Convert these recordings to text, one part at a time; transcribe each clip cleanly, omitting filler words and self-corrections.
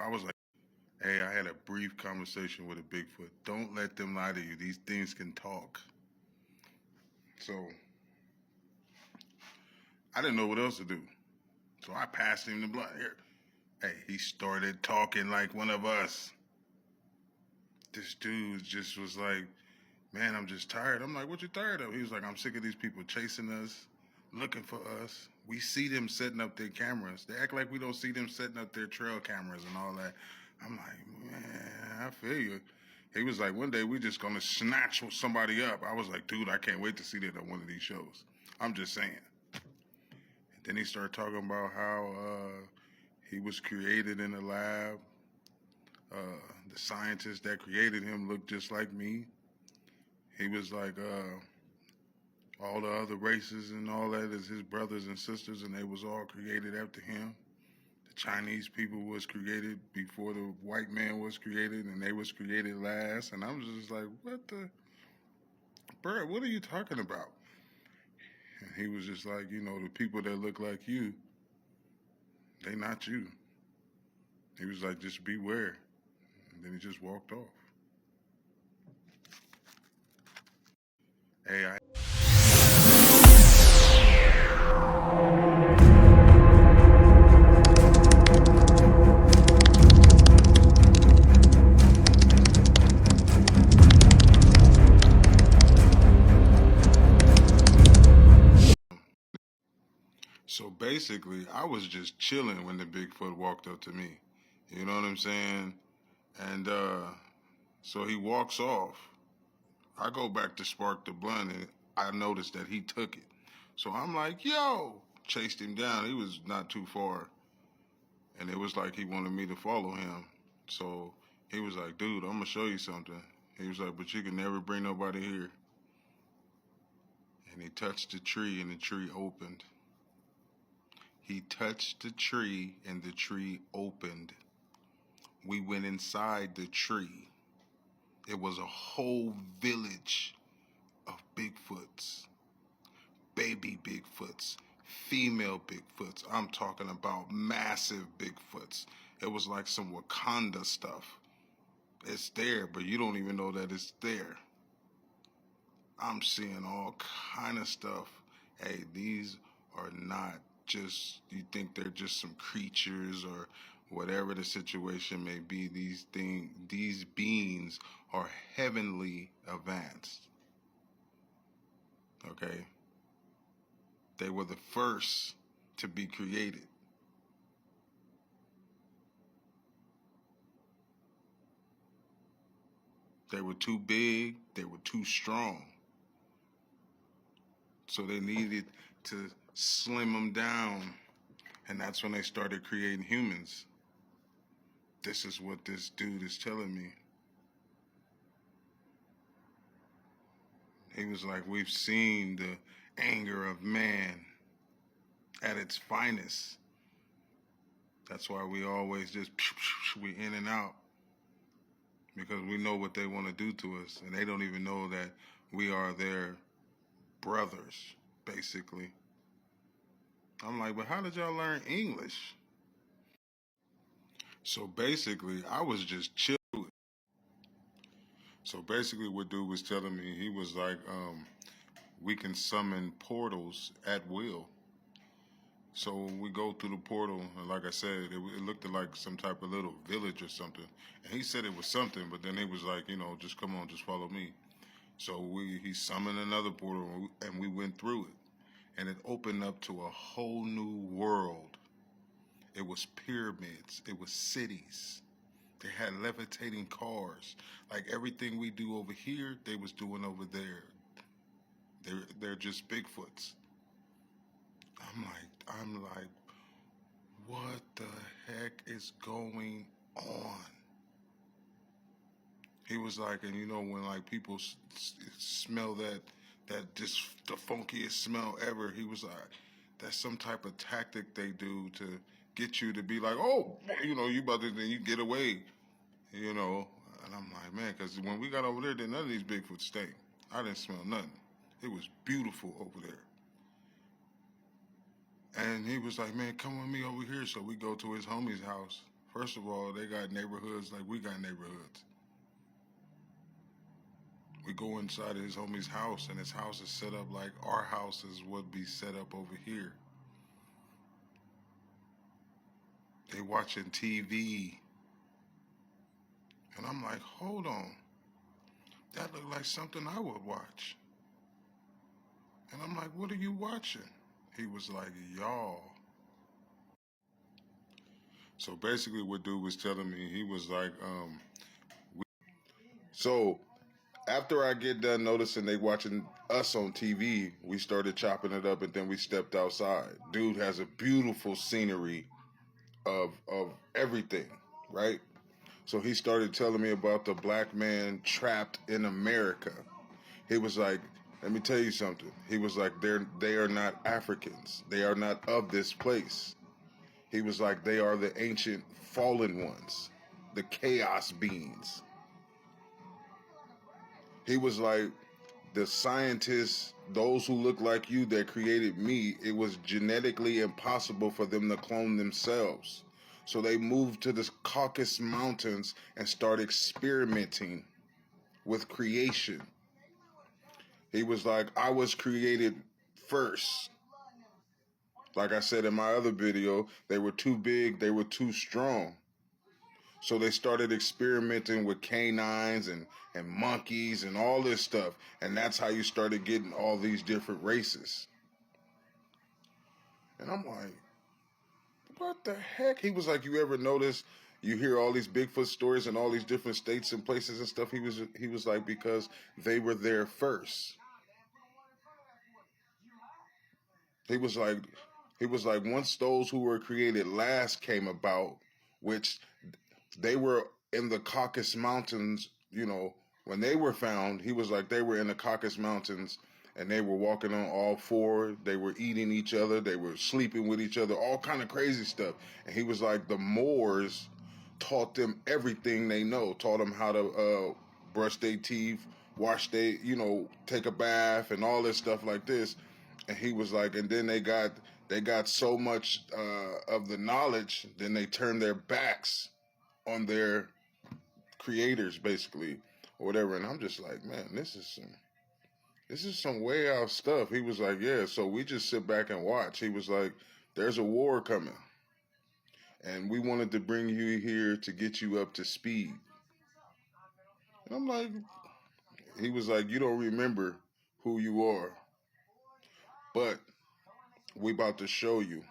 I was like, hey, I had a brief conversation with a Bigfoot. Don't let them lie to you. These things can talk. So I didn't know what else to do. So I passed him the blunt. Here. Hey, he started talking like one of us. This dude just was like, man, I'm just tired. I'm like, what you tired of? He was like, I'm sick of these people chasing us, looking for us. We see them setting up their cameras. They act like we don't see them setting up their trail cameras and all that. I'm like, man, I feel you. He was like, one day we just gonna snatch somebody up. I was like, dude, I can't wait to see that on one of these shows. I'm just saying. And then he started talking about how he was created in a lab. The scientist that created him looked just like me. He was like, all the other races and all that is his brothers and sisters, and they was all created after him. The Chinese people was created before the white man was created, and they was created last. And I was just like, what the, bro, what are you talking about? And he was just like, the people that look like you, they not you. He was like, just beware. And then he just walked off. Hey, so basically, I was just chilling when the Bigfoot walked up to me. You know what I'm saying? And so he walks off. I go back to spark the blunt, and I noticed that he took it. So I'm like, yo, chased him down. He was not too far. And it was like he wanted me to follow him. So he was like, dude, I'm going to show you something. He was like, but you can never bring nobody here. And he touched the tree, and the tree opened. He touched the tree, and the tree opened. We went inside the tree. It was a whole village of Bigfoots. Baby Bigfoots, female Bigfoots. I'm talking about massive Bigfoots. It was like some Wakanda stuff. It's there, but you don't even know that it's there. I'm seeing all kind of stuff. Hey, these are not just, you think they're just some creatures or whatever the situation may be. These beings are heavenly advanced. Okay? They were the first to be created. They were too big, they were too strong. So they needed to slim them down. And that's when they started creating humans. This is what this dude is telling me. He was like, we've seen the anger of man at its finest. That's why we always just, we in and out. Because we know what they want to do to us. And they don't even know that we are their brothers, basically. I'm like, but how did y'all learn English? So basically, I was just chilling. So basically, what dude was telling me, he was like, we can summon portals at will. So we go through the portal, and like I said, it looked like some type of little village or something. And he said it was something, but then he was like, just come on, just follow me. So he summoned another portal, and we went through it. And it opened up to a whole new world. It was pyramids. It was cities. They had levitating cars. Like everything we do over here, they was doing over there. They're just Bigfoots. I'm like, what the heck is going on? He was like, and when like people smell that just the funkiest smell ever, he was like, that's some type of tactic they do to get you to be like, oh, you about to, then you get away, And I'm like, man, because when we got over there, none of these Bigfoot stink. I didn't smell nothing. It was beautiful over there. And he was like, man, come with me over here. So we go to his homie's house First of all, they got neighborhoods like we got neighborhoods. We go inside of his homie's house, and his house is set up like our houses would be set up over here. They watching TV, and I'm like, hold on, that looked like something I would watch. And I'm like, what are you watching? He was like, y'all. So basically, what dude was telling me, he was like, so after I get done noticing they watching us on TV, we started chopping it up, and then we stepped outside. Dude has a beautiful scenery of everything, right? So he started telling me about the black man trapped in America. He was like, let me tell you something. He was like, they are not Africans. They are not of this place. He was like, they are the ancient fallen ones, the chaos beings. He was like, the scientists, those who look like you that created me, it was genetically impossible for them to clone themselves. So they moved to the Caucasus Mountains and started experimenting with creation. He was like, I was created first. Like I said in my other video, they were too big, they were too strong. So they started experimenting with canines and monkeys and all this stuff. And that's how you started getting all these different races. And I'm like, what the heck? He was like, you ever notice you hear all these Bigfoot stories in all these different states and places and stuff? He was like, because they were there first. He was like, once those who were created last came about, which they were in the Caucasus Mountains, you know, when they were found, he was like, they were in the Caucasus Mountains and they were walking on all four. They were eating each other. They were sleeping with each other, all kind of crazy stuff. And he was like, the Moors taught them everything they know, taught them how to brush their teeth, wash their, you know, take a bath and all this stuff like this. And he was like, and then they got so much of the knowledge, then they turned their backs on their creators, basically, or whatever. And I'm just like, man, this is some way out stuff. He was like, yeah, so we just sit back and watch. He was like, there's a war coming, and we wanted to bring you here to get you up to speed. And I'm like, he was like, you don't remember who you are, but we about to show you.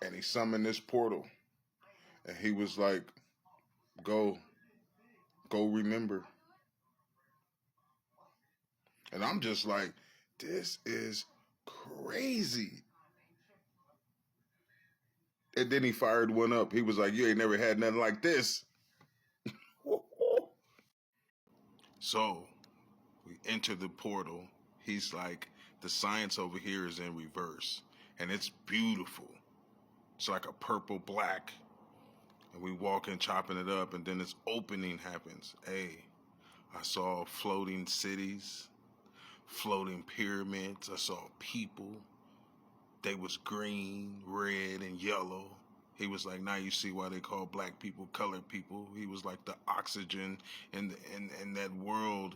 And he summoned this portal, and he was like, go remember. And I'm just like, this is crazy. And then he fired one up. He was like, you ain't never had nothing like this. So we enter the portal. He's like, the science over here is in reverse. And it's beautiful. It's like a purple black. And we walk in chopping it up, and then this opening happens. Hey, I saw floating cities, floating pyramids. I saw people. They was green, red, and yellow. He was like, now you see why they call black people colored people. He was like, the oxygen in that world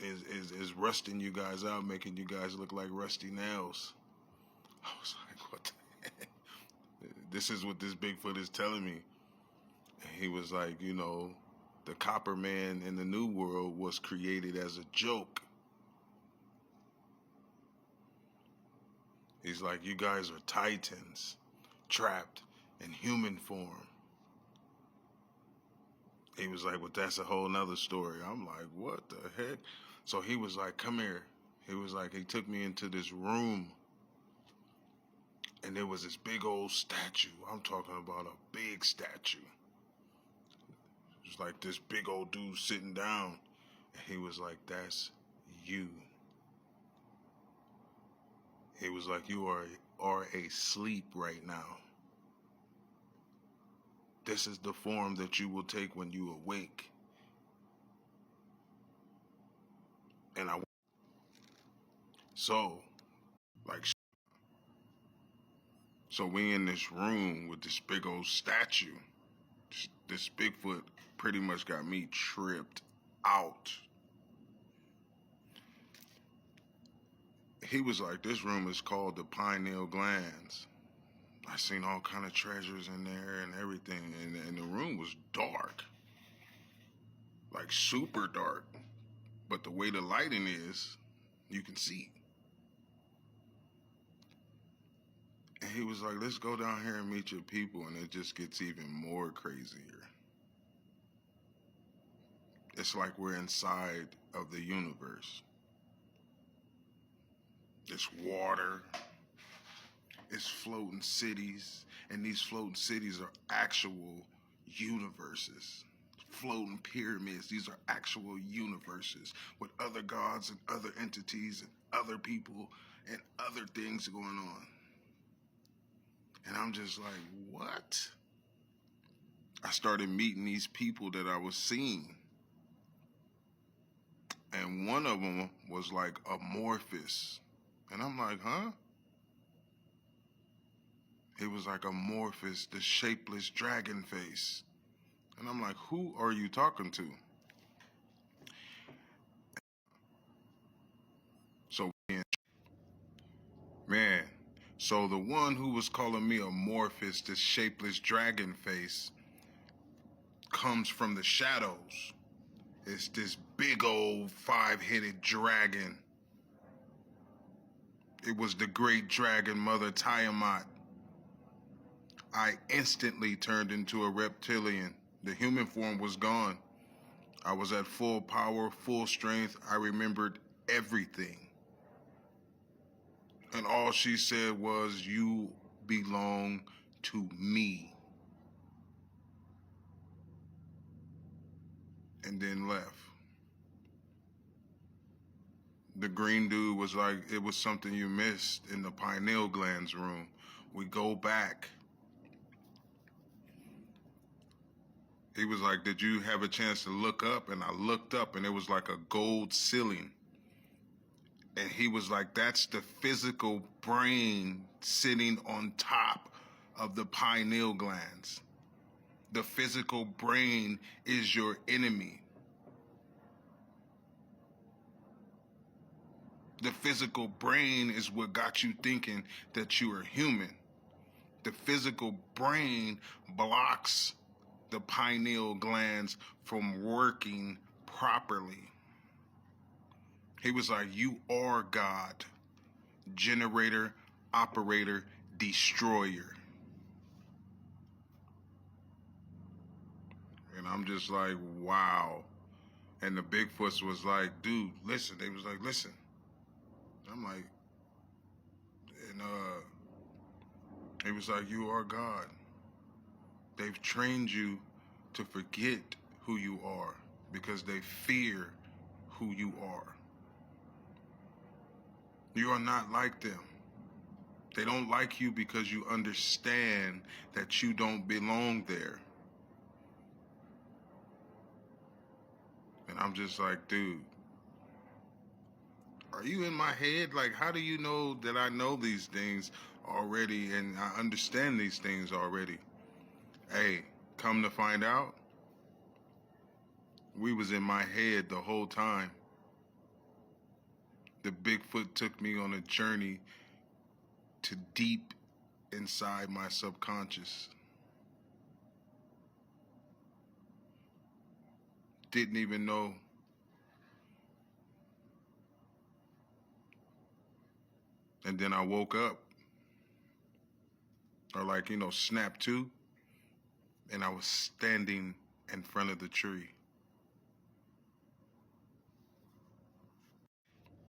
is rusting you guys out, making you guys look like rusty nails. I was like, what the heck? This is what this Bigfoot is telling me. And he was like, you know, the copper man in the new world was created as a joke. He's like, you guys are titans, trapped in human form. He was like, well, that's a whole nother story. I'm like, what the heck? So he was like, come here. He was like, he took me into this room, and there was this big old statue. I'm talking about a big statue. It was like this big old dude sitting down, and he was like, that's you. He was like, you are asleep right now. This is the form that you will take when you awake. And so So we in this room with this big old statue. This Bigfoot pretty much got me tripped out. He was like, this room is called the pineal glands. I seen all kind of treasures in there and everything, and the room was dark, like super dark. But the way the lighting is, you can see. And he was like, let's go down here and meet your people, and it just gets even more crazier. It's like we're inside of the universe. It's water, it's floating cities, and these floating cities are actual universes. Floating pyramids, these are actual universes with other gods and other entities and other people and other things going on. And I'm just like, what? I started meeting these people that I was seeing. And one of them was like amorphous. And I'm like, huh? It was like amorphous, the shapeless dragon face. And I'm like, who are you talking to? So, man, so the one who was calling me amorphous, this shapeless dragon face, comes from the shadows. It's this big old 5-headed dragon. It was the great dragon mother Tiamat. I instantly turned into a reptilian. The human form was gone. I was at full power, full strength. I remembered everything. And all she said was, you belong to me. And then left. The green dude was like, it was something you missed in the pineal glands room. We go back. He was like, did you have a chance to look up? And I looked up, and it was like a gold ceiling. And he was like, that's the physical brain sitting on top of the pineal glands. The physical brain is your enemy. The physical brain is what got you thinking that you are human. The physical brain blocks the pineal glands from working properly. He was like, you are God, generator, operator, destroyer. And I'm just like, wow. And the Bigfoots was like, dude, listen. They was like, listen. I'm like, and he was like, you are God. They've trained you to forget who you are because they fear who you are. You are not like them. They don't like you because you understand that you don't belong there. And I'm just like, dude, are you in my head? Like, how do you know that I know these things already and I understand these things already? Hey, come to find out, we was in my head the whole time. The Bigfoot took me on a journey to deep inside my subconscious. Didn't even know. And then I woke up, or like, snapped to, and I was standing in front of the tree.